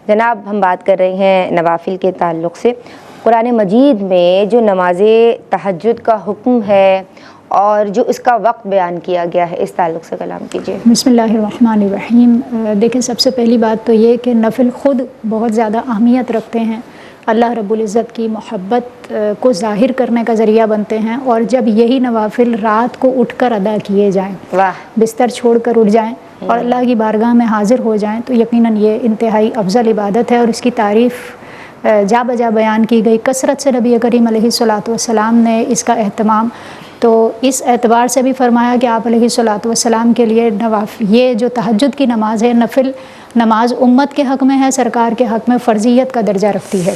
جناب ہم بات کر رہے ہیں نوافل کے تعلق سے. قرآن مجید میں جو نماز تہجد کا حکم ہے اور جو اس کا وقت بیان کیا گیا ہے، اس تعلق سے کلام کیجیے. بسم اللہ الرحمن الرحیم. دیکھیں، سب سے پہلی بات تو یہ کہ نفل خود بہت زیادہ اہمیت رکھتے ہیں، اللہ رب العزت کی محبت کو ظاہر کرنے کا ذریعہ بنتے ہیں. اور جب یہی نوافل رات کو اٹھ کر ادا کیے جائیں، بستر چھوڑ کر اٹھ جائیں اور اللہ کی بارگاہ میں حاضر ہو جائیں، تو یقیناً یہ انتہائی افضل عبادت ہے. اور اس کی تعریف جا بجا بیان کی گئی، کثرت سے نبی کریم علیہ الصلاۃ والسلام نے اس کا اہتمام تو اس اعتبار سے بھی فرمایا کہ آپ علیہ الصلاۃ والسلام کے لیے یہ جو تہجد کی نماز ہے، نفل نماز امت کے حق میں ہے، سرکار کے حق میں فرضیت کا درجہ رکھتی ہے.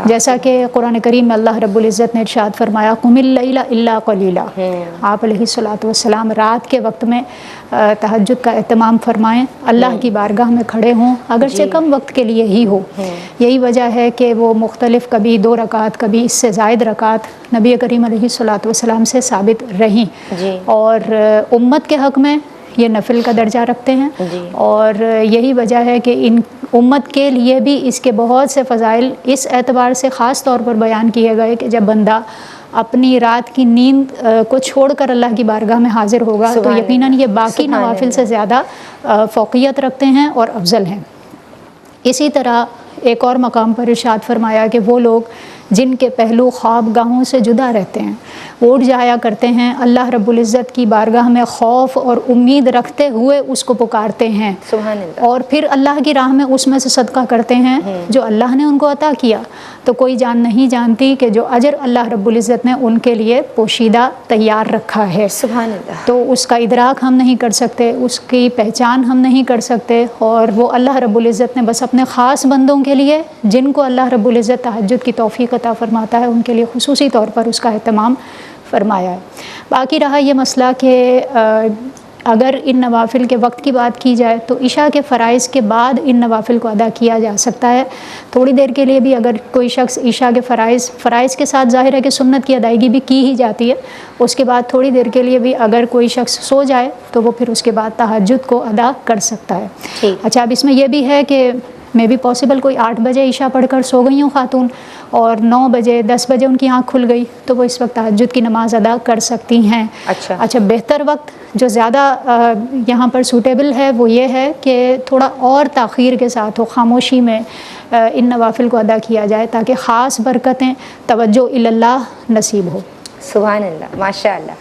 جیسا کہ قرآن کریم میں اللہ رب العزت نے ارشاد فرمایا قم اللیل الا قلیلا. آپ علیہ الصلاۃ والسلام رات کے وقت میں تہجد کا اہتمام فرمائیں، اللہ کی بارگاہ میں کھڑے ہوں، اگرچہ کم وقت کے لیے ہی ہو. یہی وجہ ہے کہ وہ مختلف کبھی 2 رکعت کبھی اس سے زائد رکعت نبی کریم علیہ الصلاۃ والسلام سے ثابت رہیں، اور امت کے حق میں یہ نفل کا درجہ رکھتے ہیں. اور یہی وجہ ہے کہ ان امت کے لیے بھی اس کے بہت سے فضائل اس اعتبار سے خاص طور پر بیان کیے گئے کہ جب بندہ اپنی رات کی نیند کو چھوڑ کر اللہ کی بارگاہ میں حاضر ہوگا تو یقیناً یہ باقی نوافل سے زیادہ فوقیت رکھتے ہیں اور افضل ہیں. اسی طرح ایک اور مقام پر ارشاد فرمایا کہ وہ لوگ جن کے پہلو خواب گاہوں سے جدا رہتے ہیں، وہ اٹھ جایا کرتے ہیں، اللہ رب العزت کی بارگاہ میں خوف اور امید رکھتے ہوئے اس کو پکارتے ہیں، سبحان اللہ، اور پھر اللہ کی راہ میں اس میں سے صدقہ کرتے ہیں جو اللہ نے ان کو عطا کیا. تو کوئی جان نہیں جانتی کہ جو اجر اللہ رب العزت نے ان کے لیے پوشیدہ تیار رکھا ہے. سبحان اللہ. تو اس کا ادراک ہم نہیں کر سکتے، اس کی پہچان ہم نہیں کر سکتے. اور وہ اللہ رب العزت نے بس اپنے خاص بندوں کے لیے، جن کو اللہ رب العزت تہجد کی توفیق عطا فرماتا ہے، ان کے لیے خصوصی طور پر اس کا اہتمام فرمایا ہے. باقی رہا یہ مسئلہ کہ اگر ان نوافل کے وقت کی بات کی جائے تو عشاء کے فرائض کے بعد ان نوافل کو ادا کیا جا سکتا ہے. تھوڑی دیر کے لیے بھی اگر کوئی شخص عشاء کے فرائض کے ساتھ ظاہر ہے کہ سنت کی ادائیگی بھی کی ہی جاتی ہے، اس کے بعد تھوڑی دیر کے لیے بھی اگر کوئی شخص سو جائے تو وہ پھر اس کے بعد تہجد کو ادا کر سکتا ہے. اچھا، اب اس میں یہ بھی ہے کہ میں بھی پاسبل کوئی 8 بجے عشاء پڑھ کر سو گئی ہوں خاتون اور 9 بجے 10 بجے ان کی آنکھ کھل گئی تو وہ اس وقت تہجد کی نماز ادا کر سکتی ہیں. اچھا، بہتر وقت جو زیادہ یہاں پر سوٹیبل ہے وہ یہ ہے کہ تھوڑا اور تاخیر کے ساتھ ہو، خاموشی میں ان نوافل کو ادا کیا جائے تاکہ خاص برکتیں توجہ اللہ نصیب ہو. سبحان اللہ، ماشاء اللہ.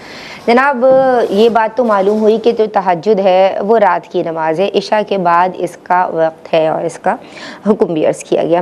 جناب یہ بات تو معلوم ہوئی کہ جو تہجد ہے وہ رات کی نماز ہے، عشاء کے بعد اس کا وقت ہے اور اس کا حکم بھی عرض کیا گیا.